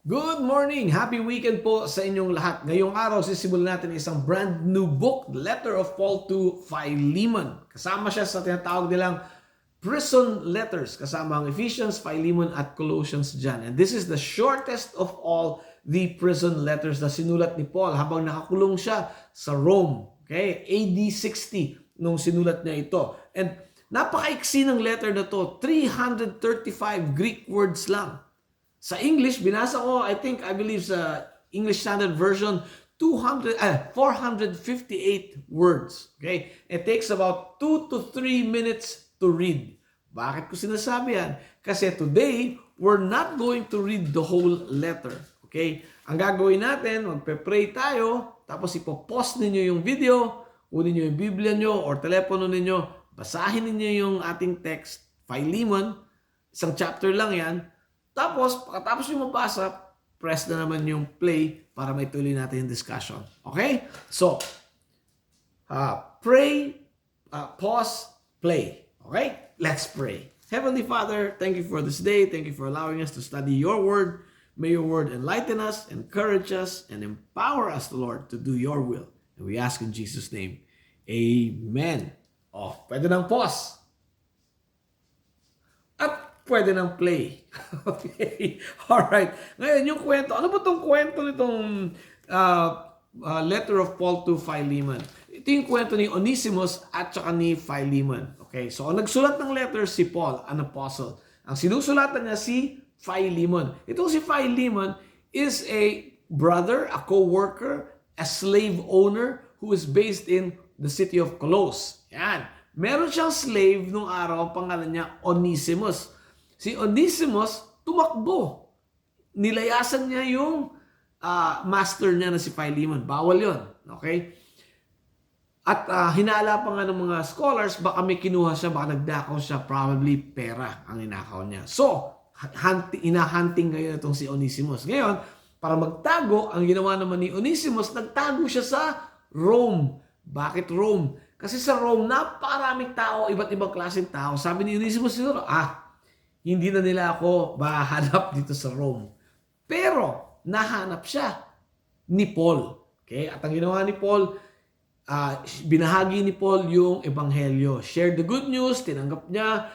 Good morning! Happy weekend po sa inyong lahat. Ngayong araw, sisimulan natin isang brand new book, The Letter of Paul to Philemon. Kasama siya sa tinatawag nilang prison letters, kasama ang Ephesians, Philemon at Colossians dyan. And this is the shortest of all the prison letters na sinulat ni Paul habang nakakulong siya sa Rome. Okay? AD 60 nung sinulat niya ito. And napakaiksi ng letter na to, 335 Greek words lang. Sa English, binasa ko, I believe sa English Standard Version, 458 words. Okay? It takes about 2 to 3 minutes to read. Bakit ko sinasabi yan? Kasi today, we're not going to read the whole letter. Okay? Ang gagawin natin, magpe-pray tayo, tapos ipopost ninyo yung video, kunin nyo yung Biblia nyo or telepono ninyo, basahin ninyo yung ating text, Philemon, isang chapter lang yan. Tapos, pagkatapos nyo mabasa, press na naman yung play para maituloy natin yung discussion. Okay? So, pray, pause, play. Okay? Let's pray. Heavenly Father, thank you for this day. Thank you for allowing us to study your word. May your word enlighten us, encourage us, and empower us, Lord, to do your will. And we ask in Jesus' name, Amen. Pwede nang pause. Pwede nang play. Okay. Alright. Ngayon, yung kwento. Ano ba itong kwento nitong letter of Paul to Philemon? Ito yung kwento ni Onesimus at saka ni Philemon. Okay. So, ang nagsulat ng letter si Paul, an apostle. Ang sinusulatan niya si Philemon. Itong si Philemon is a brother, a co-worker, a slave owner who is based in the city of Colossus. Yan. Meron siyang slave nung araw, pangalan niya Onesimus. Si Onesimus, tumakbo. Nilayasan niya yung master niya na si Philemon. Bawal yon, okay? At hinala pa nga ng mga scholars, baka may kinuha siya, baka nagdakaw siya, probably pera ang ninakaw niya. So, hinahunting ngayon itong si Onesimus. Ngayon, para magtago, ang ginawa naman ni Onesimus, nagtago siya sa Rome. Bakit Rome? Kasi sa Rome, napakaraming tao, iba't ibang klaseng tao. Sabi ni Onesimus siguro, hindi na nila ako mahanap dito sa Rome. Pero, nahanap siya ni Paul. Okay? At ang ginawa ni Paul, binahagi ni Paul yung ebanghelyo. Shared the good news, tinanggap niya,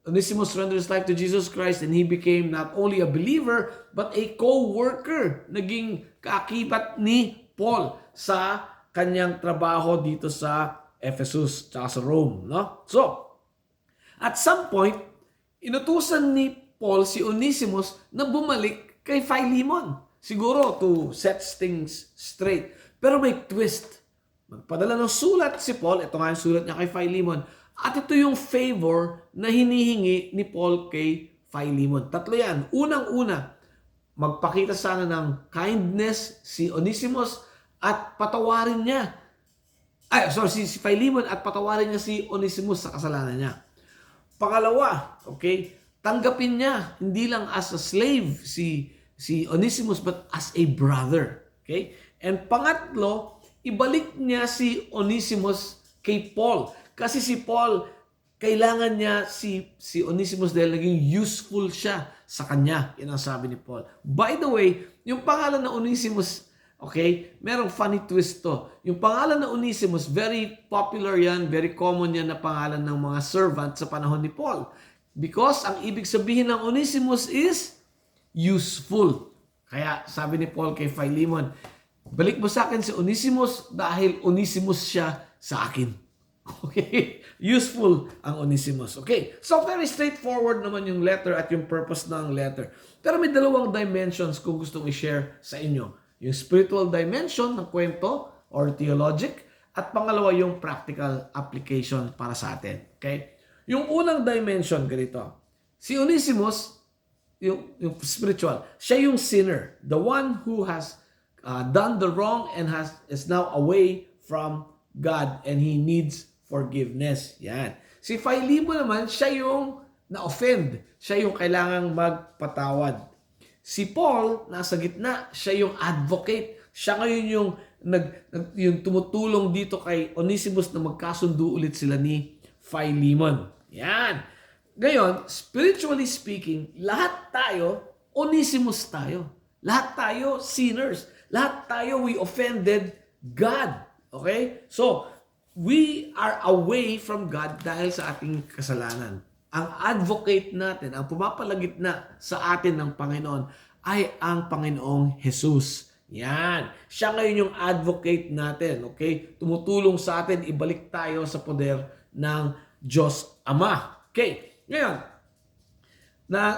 Onesimus surrendered his life to Jesus Christ and he became not only a believer, but a co-worker. Naging kaakibat ni Paul sa kanyang trabaho dito sa Ephesus, tsaka sa Rome. No? So, at some point, inutusan ni Paul si Onesimus na bumalik kay Philemon. Siguro to set things straight. Pero may twist. Magpadala ng sulat si Paul. Ito nga yung sulat niya kay Philemon. At ito yung favor na hinihingi ni Paul kay Philemon. Tatlo yan. Unang-una, magpakita sana ng kindness si Onesimus at patawarin niya. Si Philemon at patawarin niya si Onesimus sa kasalanan niya. Pangalawa, okay, tanggapin niya hindi lang as a slave si Onesimus but as a brother. Okay? And pangatlo, ibalik niya si Onesimus kay Paul. Kasi si Paul, kailangan niya si Onesimus dahil naging useful siya sa kanya. Yan ang sabi ni Paul. By the way, yung pangalan na Onesimus, okay, merong funny twist to. Yung pangalan na Onesimus, very popular yan, very common yan na pangalan ng mga servant sa panahon ni Paul. Because ang ibig sabihin ng Onesimus is useful. Kaya sabi ni Paul kay Philemon, balik mo sa akin si Onesimus dahil Onesimus siya sa akin. Okay? Useful ang Onesimus. Okay? So very straightforward naman yung letter at yung purpose ng letter. Pero may dalawang dimensions kung gustong i-share sa inyo. Yung spiritual dimension ng kwento or theologic at pangalawa yung practical application para sa atin. Okay? Yung unang dimension ganito. Si Onesimus, yung spiritual, siya yung sinner. The one who has done the wrong and is now away from God and he needs forgiveness. Yan. Si Philemon naman, siya yung na-offend. Siya yung kailangang magpatawad. Si Paul, nasa gitna, siya yung advocate. Siya ngayon yung tumutulong dito kay Onesimus na magkasundo ulit sila ni Philemon. Yan. Ngayon, spiritually speaking, lahat tayo Onesimus tayo. Lahat tayo sinners. Lahat tayo we offended God. Okay? So, we are away from God dahil sa ating kasalanan. Ang advocate natin, ang pumapalagitna sa atin ng Panginoon ay ang Panginoong Jesus. Yan. Siya ngayon yung advocate natin. Okay? Tumutulong sa atin, ibalik tayo sa poder ng Diyos Ama. Okay? Ngayon,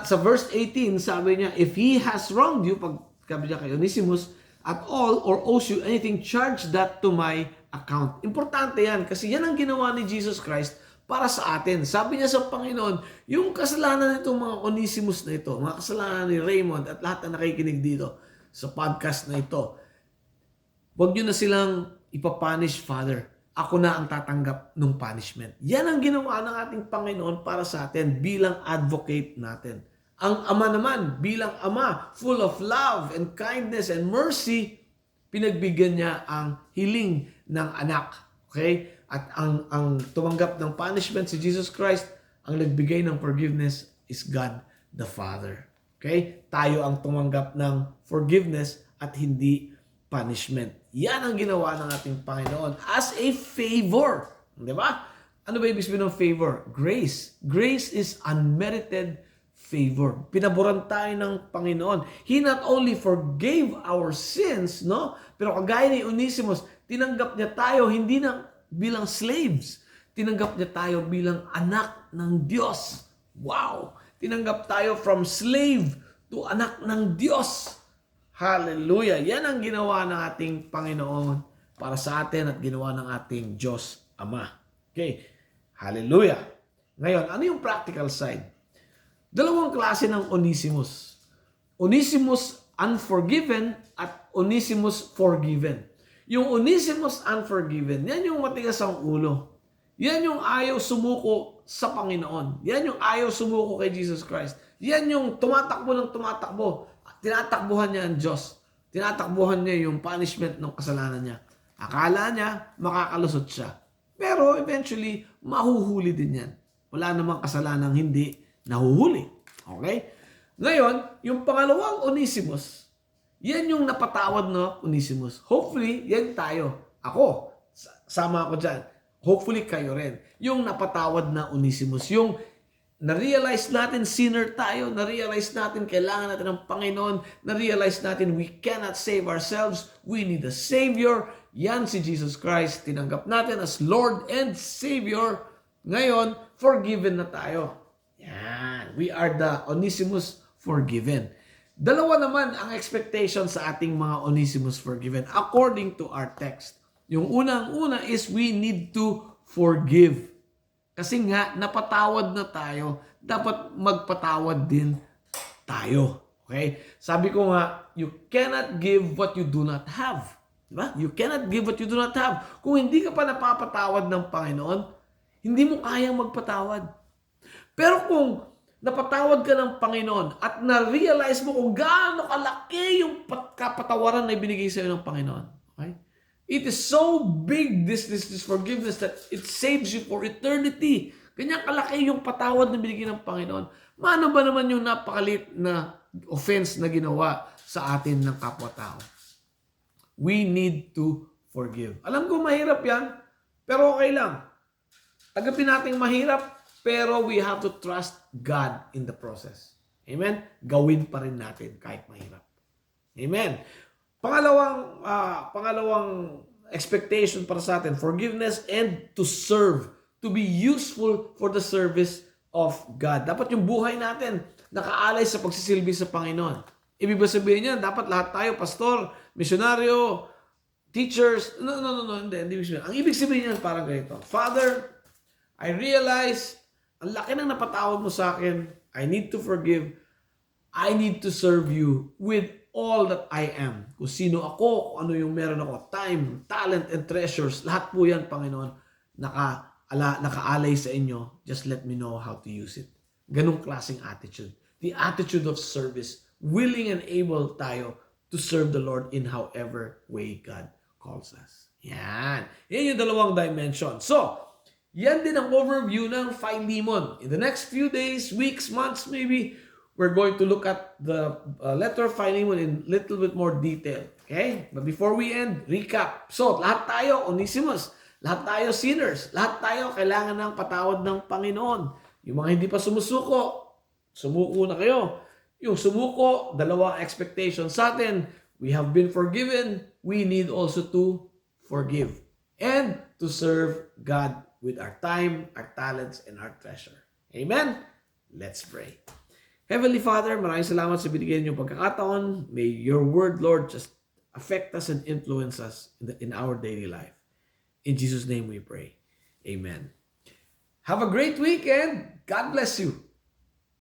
sa verse 18, sabi niya, if he has wronged you, pagkabi niya kay Onesimus, at all or owes you anything, charge that to my account. Importante yan kasi yan ang ginawa ni Jesus Christ para sa atin. Sabi niya sa Panginoon, yung kasalanan nitong mga Onesimus na ito, mga kasalanan ni Raymond at lahat na nakikinig dito sa podcast na ito, huwag nyo na silang ipapunish, Father. Ako na ang tatanggap ng punishment. Yan ang ginawa ng ating Panginoon para sa atin bilang advocate natin. Ang Ama naman, bilang Ama, full of love and kindness and mercy, pinagbigyan niya ang hiling ng anak. Okay? At ang tumanggap ng punishment si Jesus Christ, ang nagbigay ng forgiveness is God the Father. Okay? Tayo ang tumanggap ng forgiveness at hindi punishment. Yan ang ginawa ng ating Panginoon as a favor. Di ba? Ano ba ibig sabihin ng favor? Grace. Grace is unmerited favor. Pinaboran tayo ng Panginoon. He not only forgave our sins, no? Pero kagaya ni Onesimus, tinanggap niya tayo hindi na bilang slaves. Tinanggap niya tayo bilang anak ng Diyos. Wow! Tinanggap tayo from slave to anak ng Diyos. Hallelujah! Yan ang ginawa ng ating Panginoon para sa atin at ginawa ng ating Diyos Ama. Okay? Hallelujah! Ngayon, ano yung practical side? Dalawang klase ng Onesimus. Onesimus unforgiven at Onesimus forgiven. Yung Onesimus unforgiven, yan yung matigas ang ulo. Yan yung ayaw sumuko sa Panginoon. Yan yung ayaw sumuko kay Jesus Christ. Yan yung tumatakbo ng tumatakbo. Tinatakbuhan niya ang Diyos. Tinatakbuhan niya yung punishment ng kasalanan niya. Akala niya, makakalusot siya. Pero eventually, mahuhuli din yan. Wala namang kasalanang hindi nahuhuli. Okay? Ngayon, yung pangalawang Onesimus, yan yung napatawad na Onesimus. Hopefully, yan tayo. Ako, sama ako dyan. Hopefully, kayo rin. Yung napatawad na Onesimus. Yung na-realize natin sinner tayo, na-realize natin kailangan natin ng Panginoon, na-realize natin we cannot save ourselves, we need a Savior. Yan si Jesus Christ. Tinanggap natin as Lord and Savior. Ngayon, forgiven na tayo. Yan. We are the Onesimus forgiven. Dalawa naman ang expectation sa ating mga Onesimus forgiven according to our text. Yung unang-una is we need to forgive. Kasi nga, napatawad na tayo, dapat magpatawad din tayo. Okay? Sabi ko nga, you cannot give what you do not have. Diba? You cannot give what you do not have. Kung hindi ka pa napapatawad ng Panginoon, hindi mo kayang magpatawad. Pero kung napatawad ka ng Panginoon at na-realize mo kung gaano kalaki yung kapatawaran na ibinigay sa iyo ng Panginoon. Okay? It is so big, this forgiveness, that it saves you for eternity. Ganyan kalaki yung patawad na binigay ng Panginoon. Maano ba naman yung napakalit na offense na ginawa sa atin ng kapwa-tao? We need to forgive. Alam ko mahirap yan, pero okay lang. Tagapin natin mahirap, pero we have to trust God in the process. Amen? Gawin pa rin natin kahit mahirap. Amen? Pangalawang expectation para sa atin, forgiveness and to serve, to be useful for the service of God. Dapat yung buhay natin nakaalay sa pagsisilbi sa Panginoon. Ibig ba sabihin niya, dapat lahat tayo, pastor, misyonaryo, teachers, no, hindi ibig sabihin. Ang ibig sabihin niya parang ganito, Father, I realize, ang laki ng napatawad mo sa akin, I need to forgive, I need to serve you with all that I am. Kung sino ako, kung ano yung meron ako, time, talent, and treasures, lahat po yan, Panginoon, nakaalay sa inyo. Just let me know how to use it. Ganong klaseng attitude. The attitude of service. Willing and able tayo to serve the Lord in however way God calls us. Yan. Yan yung dalawang dimension. So, yan din ang overview ng Philemon. In the next few days, weeks, months maybe, we're going to look at the letter of Philemon in little bit more detail. Okay? But before we end, recap. So, lahat tayo, Onesimus, lahat tayo sinners, lahat tayo kailangan ng patawad ng Panginoon. Yung mga hindi pa sumusuko, sumuko na kayo. Yung sumuko, dalawang expectation sa atin. We have been forgiven. We need also to forgive. And to serve God with our time, our talents, and our treasure. Amen? Let's pray. Heavenly Father, maraming salamat sa binigay niyong pagkakataon. May your word, Lord, just affect us and influence us in our daily life. In Jesus' name we pray. Amen. Have a great weekend. God bless you.